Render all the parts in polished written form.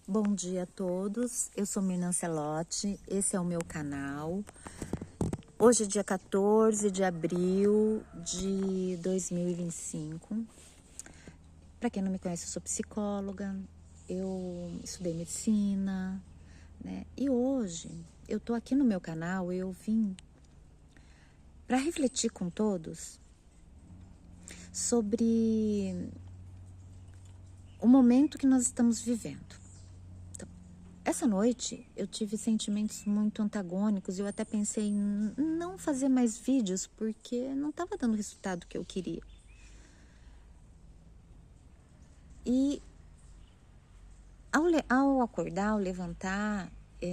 Bom dia a todos, eu sou Mirna Ancelotti, esse é o meu canal. Hoje é dia 14 de abril de 2025. Para quem não me conhece, eu sou psicóloga, eu estudei medicina, né? E hoje eu tô aqui no meu canal, eu vim para refletir com todos sobre o momento que nós estamos vivendo. Essa noite eu tive sentimentos muito antagônicos e eu até pensei em não fazer mais vídeos porque não estava dando o resultado que eu queria. E ao acordar, ao levantar,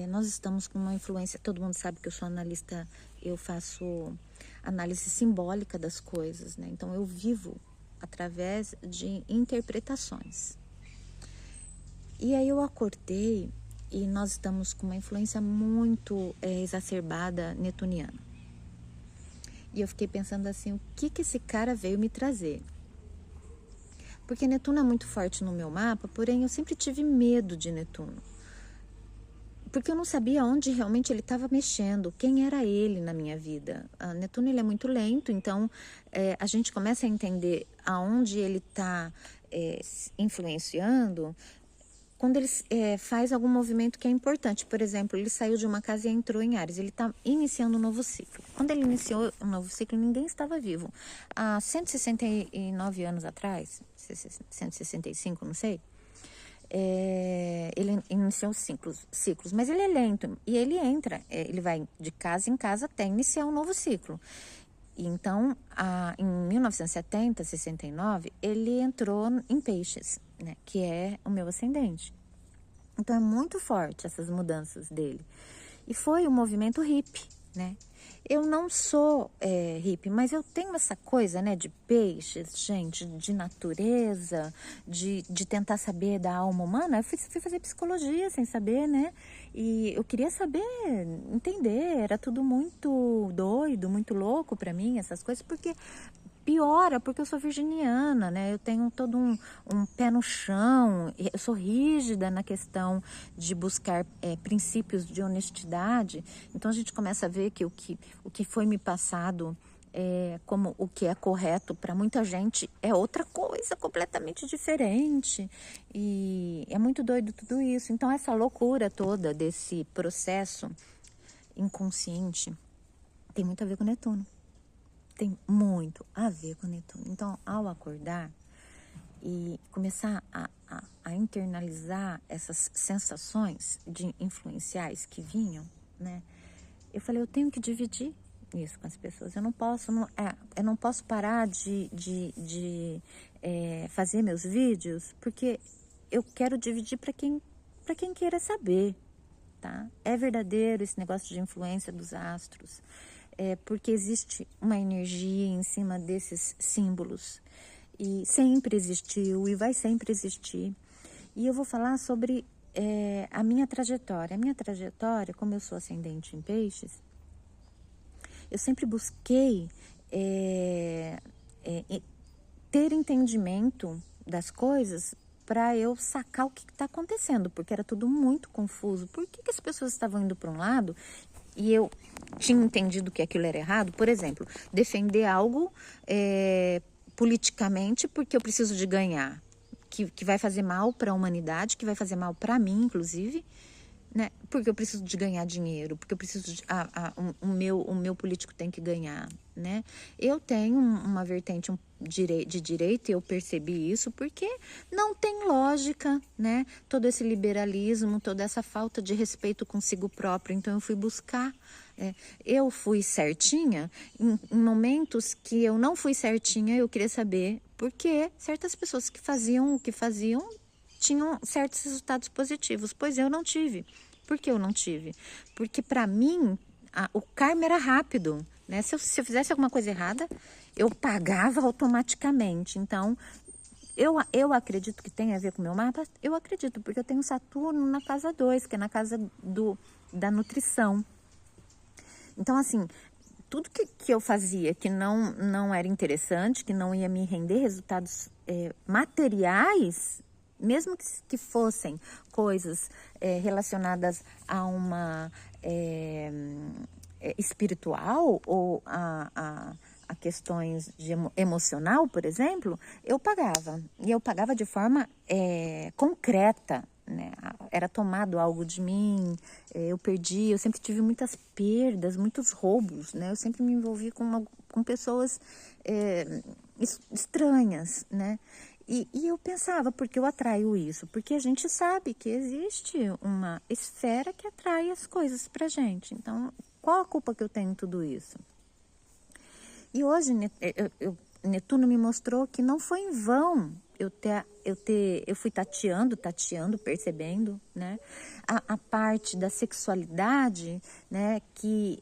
nós estamos com uma influência, todo mundo sabe que eu sou analista, eu faço análise simbólica das coisas, né? Então eu vivo através de interpretações. E aí eu acordei e nós estamos com uma influência muito exacerbada netuniana. E eu fiquei pensando assim, o que esse cara veio me trazer? Porque Netuno é muito forte no meu mapa, porém eu sempre tive medo de Netuno. Porque eu não sabia onde realmente ele estava mexendo, quem era ele na minha vida. A Netuno ele é muito lento, então a gente começa a entender aonde ele está influenciando quando ele faz algum movimento que é importante. Por exemplo, ele saiu de uma casa e entrou em Áries, ele está iniciando um novo ciclo. Quando ele iniciou um novo ciclo, ninguém estava vivo. Há 169 anos atrás, 165, não sei, ele iniciou ciclos, mas ele é lento e ele entra, ele vai de casa em casa até iniciar um novo ciclo. Então, em 1970, 69, ele entrou em Peixes, né, que é o meu ascendente. Então, é muito forte essas mudanças dele. E foi o movimento hippie, né? Eu não sou hippie, mas eu tenho essa coisa, né, de peixes, gente, de natureza, de tentar saber da alma humana. Eu fui fazer psicologia sem saber, né? E eu queria saber, entender, era tudo muito doido, muito louco para mim, essas coisas, porque piora, porque eu sou virginiana, né? Eu tenho todo um pé no chão, eu sou rígida na questão de buscar princípios de honestidade. Então a gente começa a ver que o que foi me passado como o que é correto para muita gente é outra coisa completamente diferente. E é muito doido tudo isso. Então essa loucura toda desse processo inconsciente tem muito a ver com Netuno. Tem muito a ver com Netuno. Então, ao acordar e começar a internalizar essas sensações de influenciais que vinham, né? Eu falei, eu tenho que dividir isso com as pessoas. Eu não posso parar de fazer meus vídeos, porque eu quero dividir para quem queira saber, tá? É verdadeiro esse negócio de influência dos astros. Porque existe uma energia em cima desses símbolos e sempre existiu e vai sempre existir. E eu vou falar sobre a minha trajetória. A minha trajetória, como eu sou ascendente em peixes, eu sempre busquei ter entendimento das coisas para eu sacar o que está acontecendo, porque era tudo muito confuso. Por que as pessoas estavam indo para um lado e eu tinha entendido que aquilo era errado? Por exemplo, defender algo politicamente porque eu preciso de ganhar, que vai fazer mal para a humanidade, que vai fazer mal para mim, inclusive, né? Porque eu preciso de ganhar dinheiro, porque eu preciso de, o meu político tem que ganhar, né? Eu tenho uma vertente de direito e eu percebi isso porque não tem lógica, né? Todo esse liberalismo, toda essa falta de respeito consigo próprio. Então eu fui buscar, eu fui certinha em momentos que eu não fui certinha. Eu queria saber por que certas pessoas que faziam o que faziam tinham certos resultados positivos, pois eu não tive. Por que eu não tive? Porque para mim o karma era rápido, né? Se eu fizesse alguma coisa errada, eu pagava automaticamente. Então, eu acredito que tem a ver com o meu mapa, eu acredito, porque eu tenho Saturno na casa 2, que é na casa da nutrição. Então, assim, tudo que eu fazia que não era interessante, que não ia me render resultados materiais, mesmo que fossem coisas relacionadas a uma espiritual ou a questões de emocional, por exemplo, eu pagava. E eu pagava de forma concreta, né? Era tomado algo de mim, eu perdi, eu sempre tive muitas perdas, muitos roubos, né? Eu sempre me envolvi com pessoas estranhas, né? E eu pensava, por que eu atraio isso? Porque a gente sabe que existe uma esfera que atrai as coisas pra gente. Então, qual a culpa que eu tenho em tudo isso? E hoje, Netuno me mostrou que não foi em vão eu fui tateando, percebendo, né? A parte da sexualidade, né? Que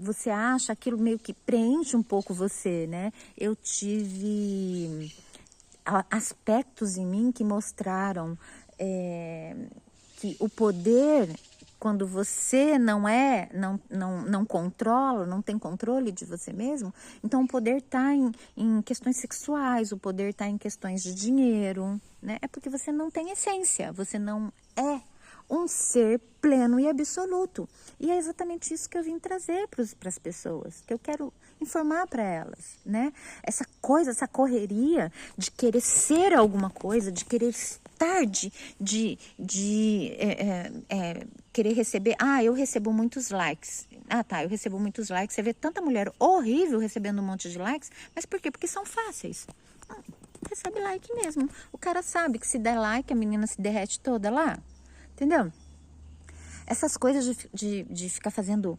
você acha aquilo meio que preenche um pouco você, né? Eu tive aspectos em mim que mostraram que o poder, quando você não controla, não tem controle de você mesmo, então o poder está em questões sexuais, o poder está em questões de dinheiro, né? É porque você não tem essência, você não é um ser pleno e absoluto. E é exatamente isso que eu vim trazer para as pessoas, que eu quero informar para elas, né? Essa coisa, essa correria de querer ser alguma coisa, de querer estar, querer receber. Eu recebo muitos likes. Eu recebo muitos likes. Você vê tanta mulher horrível recebendo um monte de likes, mas por quê? Porque são fáceis. Recebe like mesmo. O cara sabe que se der like, a menina se derrete toda lá. Entendeu? Essas coisas de ficar fazendo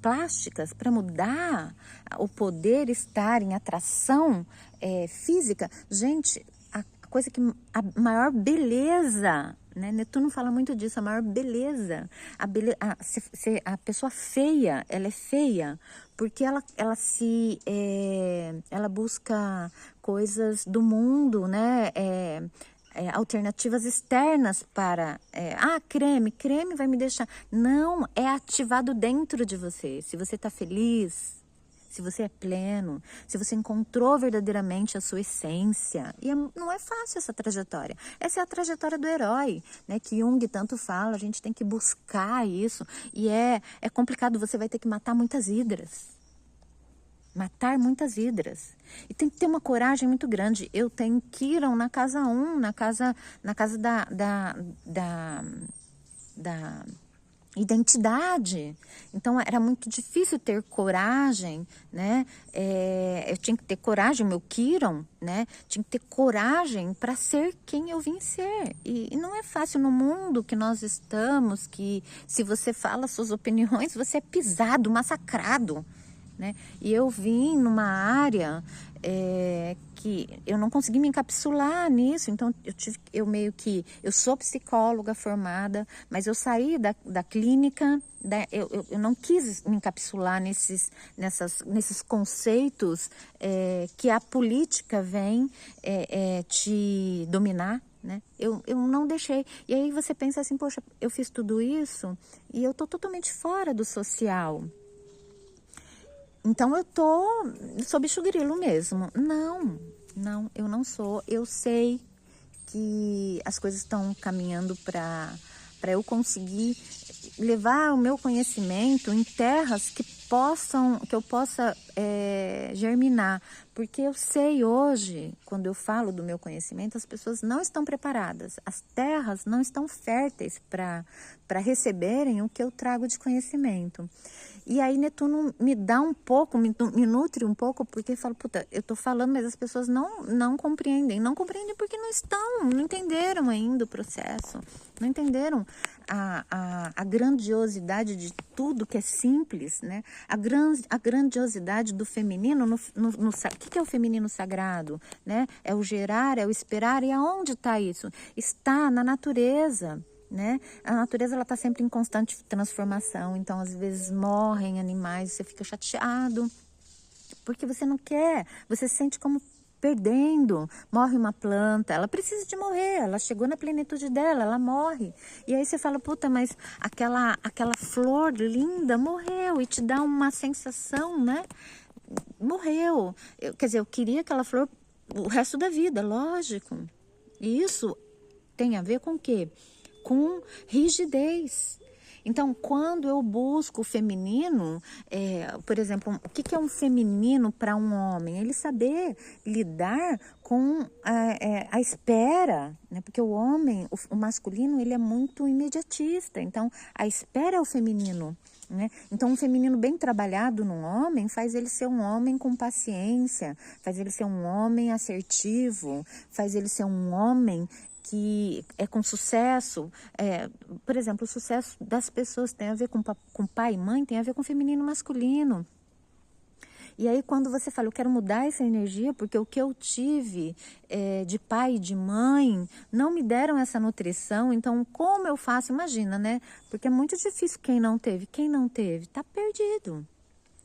plásticas para mudar o poder estar em atração física. Gente, a coisa que a maior beleza, né? Netuno fala muito disso, a maior beleza. A pessoa feia, ela é feia porque ela busca coisas do mundo, né? Alternativas externas para... creme vai me deixar... Não, é ativado dentro de você. Se você está feliz, se você é pleno, se você encontrou verdadeiramente a sua essência. E não é fácil essa trajetória. Essa é a trajetória do herói, né? Que Jung tanto fala, a gente tem que buscar isso. E é complicado, você vai ter que matar muitas hidras. Matar muitas hidras. E tem que ter uma coragem muito grande. Eu tenho Quirón na casa 1, na casa da identidade. Então, era muito difícil ter coragem, né? Eu tinha que ter coragem, meu Quirón, né? Tinha que ter coragem para ser quem eu vim ser. E não é fácil no mundo que nós estamos, que se você fala suas opiniões, você é pisado, massacrado, né? E eu vim numa área que eu não consegui me encapsular nisso, então eu sou psicóloga formada, mas eu saí da clínica, eu não quis me encapsular nesses conceitos que a política vem te dominar, né? Eu não deixei. E aí você pensa assim, poxa, eu fiz tudo isso e eu tô totalmente fora do social. Então, eu sou bicho grilo mesmo. Não, eu não sou. Eu sei que as coisas estão caminhando para eu conseguir levar o meu conhecimento em terras que eu possa germinar. Porque eu sei hoje, quando eu falo do meu conhecimento, as pessoas não estão preparadas. As terras não estão férteis para receberem o que eu trago de conhecimento. E aí Netuno me dá um pouco, me nutre um pouco, porque eu falo, eu tô falando, mas as pessoas não compreendem. Não compreendem porque não entenderam ainda o processo. Não entenderam a grandiosidade de tudo que é simples, né? A grandiosidade do feminino. O que é o feminino sagrado? Né? É o gerar, é o esperar. E aonde está isso? Está na natureza. Né? A natureza ela está sempre em constante transformação, então às vezes morrem animais, você fica chateado, porque você não quer, você se sente como perdendo. Morre uma planta, ela precisa de morrer, ela chegou na plenitude dela, ela morre. E aí você fala, mas aquela flor linda morreu, e te dá uma sensação, né? Morreu. Quer dizer, eu queria aquela flor o resto da vida, lógico. E isso tem a ver com o quê? Com rigidez. Então, quando eu busco o feminino, por exemplo, o que é um feminino para um homem? Ele saber lidar com a espera, né? Porque o homem, o masculino, ele é muito imediatista. Então, a espera é o feminino, né? Então, um feminino bem trabalhado num homem faz ele ser um homem com paciência, faz ele ser um homem assertivo, faz ele ser um homem que é com sucesso. Por exemplo, o sucesso das pessoas tem a ver com pai e mãe, tem a ver com feminino e masculino. E aí, quando você fala, eu quero mudar essa energia, porque o que eu tive de pai e de mãe não me deram essa nutrição, então como eu faço? Imagina, né? Porque é muito difícil quem não teve. Quem não teve, tá perdido.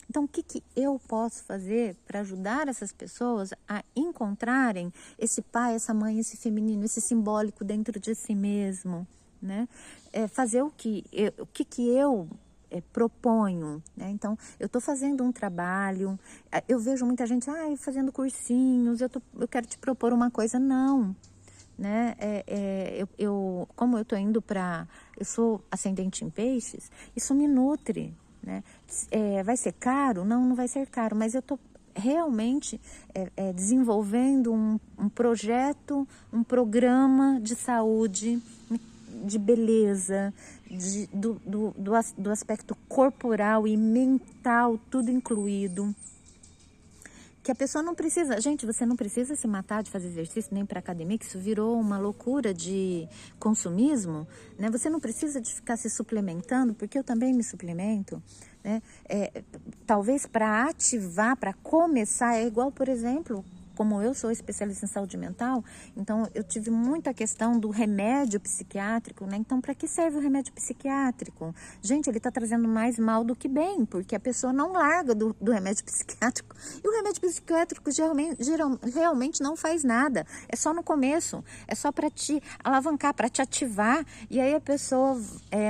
Então, o que eu posso fazer para ajudar essas pessoas a encontrarem esse pai, essa mãe, esse feminino, esse simbólico dentro de si mesmo, né? Fazer o que eu proponho, né? Então, eu estou fazendo um trabalho, eu vejo muita gente fazendo cursinhos, eu quero te propor uma coisa, não. Né? Como eu estou indo eu sou ascendente em peixes, isso me nutre, né? Vai ser caro? Não, não vai ser caro, mas eu estou realmente desenvolvendo um projeto, um programa de saúde, de beleza, do aspecto corporal e mental, tudo incluído. Que a pessoa não precisa... Gente, você não precisa se matar de fazer exercício nem para academia, que isso virou uma loucura de consumismo, né? Você não precisa de ficar se suplementando, porque eu também me suplemento, né? Talvez para ativar, para começar, é igual, por exemplo... Como eu sou especialista em saúde mental, então eu tive muita questão do remédio psiquiátrico, né? Então, para que serve o remédio psiquiátrico? Gente, ele está trazendo mais mal do que bem, porque a pessoa não larga do remédio psiquiátrico. E o remédio psiquiátrico realmente não faz nada. É só no começo, é só para te alavancar, para te ativar. E aí a pessoa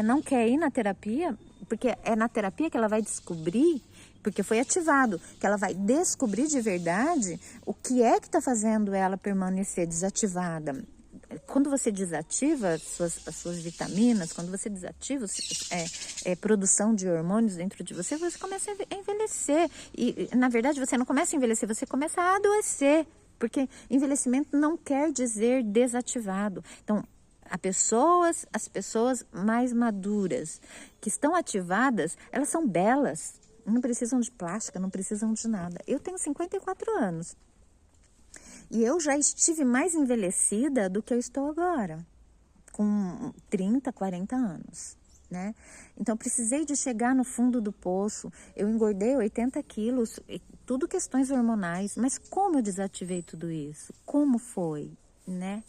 não quer ir na terapia, porque é na terapia que ela vai descobrir, porque foi ativado, que ela vai descobrir de verdade o que é que está fazendo ela permanecer desativada. Quando você desativa as suas vitaminas, quando você desativa a produção de hormônios dentro de você, você começa a envelhecer. E, na verdade, você não começa a envelhecer, você começa a adoecer. Porque envelhecimento não quer dizer desativado. Então, as pessoas mais maduras, que estão ativadas, elas são belas. Não precisam de plástica, não precisam de nada. Eu tenho 54 anos. E eu já estive mais envelhecida do que eu estou agora. Com 30, 40 anos, né? Então, precisei de chegar no fundo do poço. Eu engordei 80 quilos, tudo questões hormonais. Mas como eu desativei tudo isso? Como foi, né?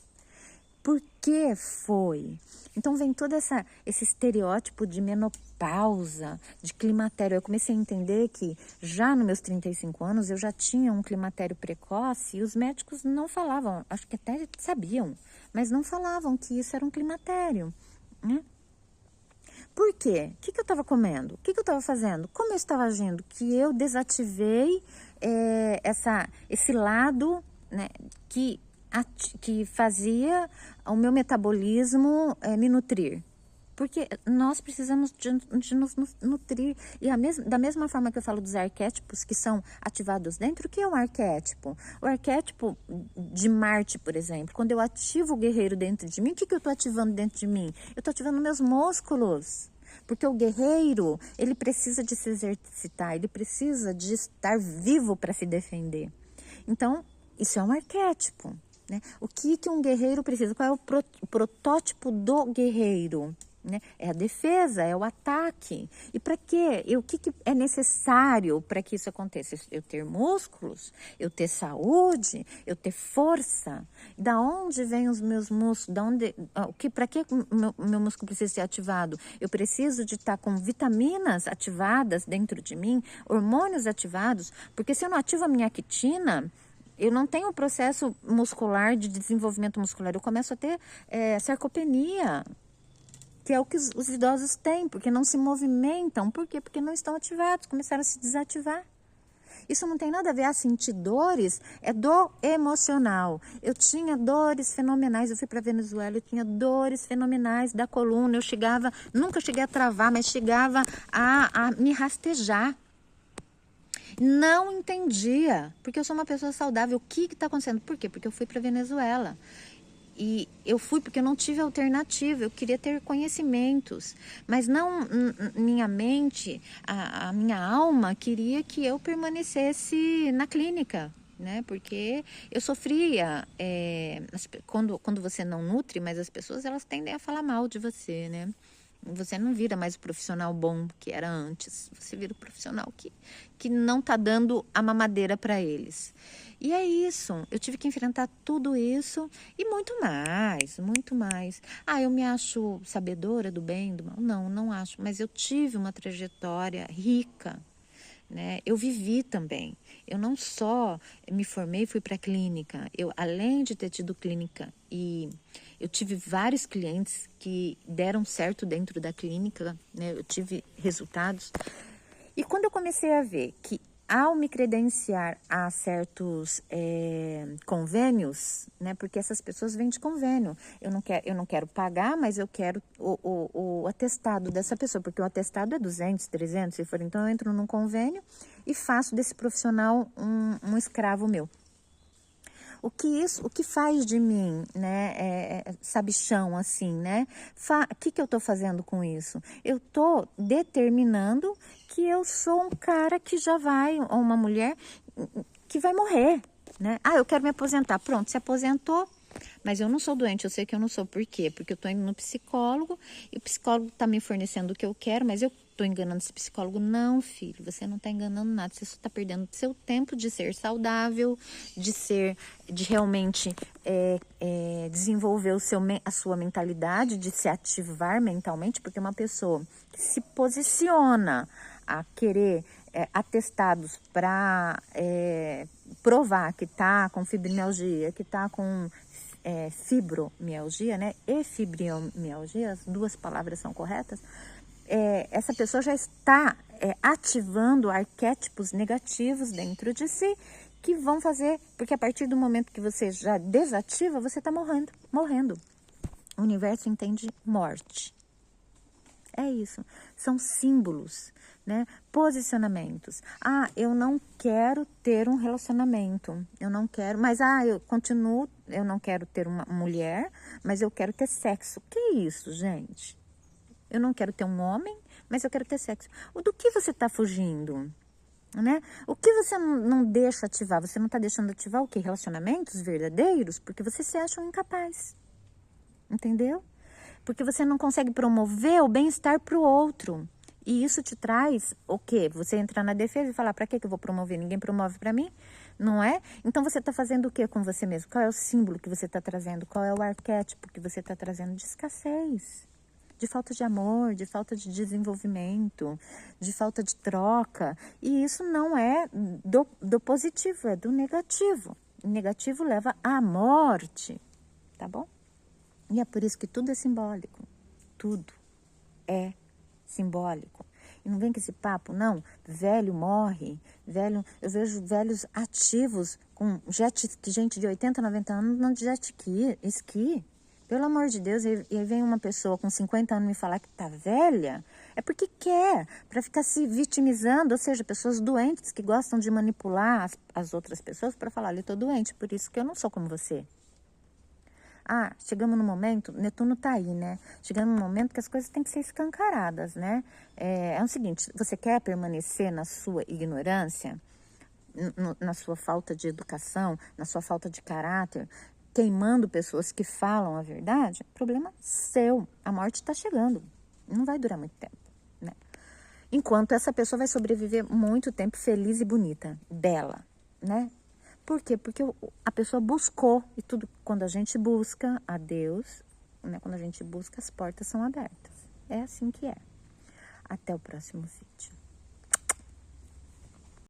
Por que foi? Então vem todo esse estereótipo de menopausa, de climatério. Eu comecei a entender que já nos meus 35 anos eu já tinha um climatério precoce e os médicos não falavam, acho que até sabiam, mas não falavam que isso era um climatério, né? Por quê? O que eu estava comendo? O que eu estava fazendo? Como eu estava agindo? Que eu desativei esse lado, né, que fazia o meu metabolismo me nutrir. Porque nós precisamos de nos nutrir. E da mesma forma que eu falo dos arquétipos que são ativados dentro, o que é um arquétipo? O arquétipo de Marte, por exemplo, quando eu ativo o guerreiro dentro de mim, o que eu estou ativando dentro de mim? Eu estou ativando meus músculos. Porque o guerreiro, ele precisa de se exercitar, ele precisa de estar vivo para se defender. Então, isso é um arquétipo. Né? O que um guerreiro precisa? Qual é o protótipo do guerreiro? Né? É a defesa, é o ataque. E para quê? O que é necessário para que isso aconteça? Eu ter músculos, eu ter saúde, eu ter força. Da onde vêm os meus músculos? Para que o meu músculo precisa ser ativado? Eu preciso de estar com vitaminas ativadas dentro de mim, hormônios ativados, porque se eu não ativo a minha actina, eu não tenho um processo muscular de desenvolvimento muscular. Eu começo a ter sarcopenia, que é o que os idosos têm, porque não se movimentam. Por quê? Porque não estão ativados, começaram a se desativar. Isso não tem nada a ver, sentir dores é do emocional. Eu tinha dores fenomenais, eu fui para Venezuela, eu tinha dores fenomenais da coluna, eu chegava, nunca cheguei a travar, mas chegava a me rastejar. Não entendia, porque eu sou uma pessoa saudável. O que está acontecendo? Por quê? Porque eu fui para Venezuela. E eu fui porque eu não tive alternativa, eu queria ter conhecimentos, mas não minha mente, a minha alma queria que eu permanecesse na clínica, né? Porque eu sofria, quando você não nutre, mas as pessoas elas tendem a falar mal de você, né? Você não vira mais o profissional bom que era antes. Você vira o profissional que não está dando a mamadeira para eles. E é isso. Eu tive que enfrentar tudo isso e muito mais, muito mais. Ah, eu me acho sabedora do bem, do mal? Não, não acho. Mas eu tive uma trajetória rica, né? Eu vivi também. Eu não só me formei e fui para a clínica. Eu, além de ter tido clínica e eu tive vários clientes que deram certo dentro da clínica, né? Eu tive resultados. E quando eu comecei a ver que ao me credenciar a certos convênios, né? Porque essas pessoas vêm de convênio. Eu não quero pagar, mas eu quero o atestado dessa pessoa, porque o atestado é 200, 300, se for. Então eu entro num convênio e faço desse profissional um escravo meu. O que faz de mim, né, sabichão assim, né? O que eu tô fazendo com isso? Eu tô determinando que eu sou um cara que já vai, ou uma mulher que vai morrer, né? Ah, eu quero me aposentar. Pronto, se aposentou. Mas eu não sou doente, eu sei que eu não sou. Por quê? Porque eu tô indo no psicólogo e o psicólogo tá me fornecendo o que eu quero, mas eu tô enganando esse psicólogo. Não, filho, você não tá enganando nada. Você só tá perdendo seu tempo de ser saudável, de realmente desenvolver a sua mentalidade, de se ativar mentalmente, porque uma pessoa que se posiciona a querer atestados para provar que tá com fibromialgia, que tá com fibromialgia, né? E fibromialgia, as duas palavras são corretas. Essa pessoa já está ativando arquétipos negativos dentro de si que vão fazer, porque a partir do momento que você já desativa, você está morrendo. O universo entende morte. É isso. São símbolos, né? Posicionamentos. Ah, eu não quero ter um relacionamento. Eu não quero, mas eu continuo, eu não quero ter uma mulher, mas eu quero ter sexo. Que isso, gente? Eu não quero ter um homem, mas eu quero ter sexo. Do que você está fugindo? Né? O que você não deixa ativar? Você não está deixando ativar o quê? Relacionamentos verdadeiros? Porque você se acha um incapaz. Entendeu? Porque você não consegue promover o bem-estar para o outro. E isso te traz o quê? Você entrar na defesa e falar, para que eu vou promover? Ninguém promove para mim? Não é? Então você está fazendo o quê com você mesmo? Qual é o símbolo que você está trazendo? Qual é o arquétipo que você está trazendo? De escassez, de falta de amor, de falta de desenvolvimento, de falta de troca. E isso não é do positivo, é do negativo. O negativo leva à morte, tá bom? E é por isso que tudo é simbólico. Tudo é simbólico. E não vem com esse papo, não. Velho morre. Velho, eu vejo velhos ativos com gente de 80, 90 anos no jet ski. Pelo amor de Deus, e aí vem uma pessoa com 50 anos me falar que tá velha, é porque quer, para ficar se vitimizando, ou seja, pessoas doentes que gostam de manipular as outras pessoas para falar, eu tô doente, por isso que eu não sou como você. Chegamos no momento, Netuno tá aí, né? Chegamos no momento que as coisas têm que ser escancaradas, né? É o seguinte, você quer permanecer na sua ignorância, na sua falta de educação, na sua falta de caráter, queimando pessoas que falam a verdade, problema seu. A morte está chegando, não vai durar muito tempo, né? Enquanto essa pessoa vai sobreviver muito tempo feliz e bonita, bela, né? Por quê? Porque a pessoa buscou, e tudo, quando a gente busca a Deus, né, quando a gente busca, as portas são abertas. É assim que é. Até o próximo vídeo.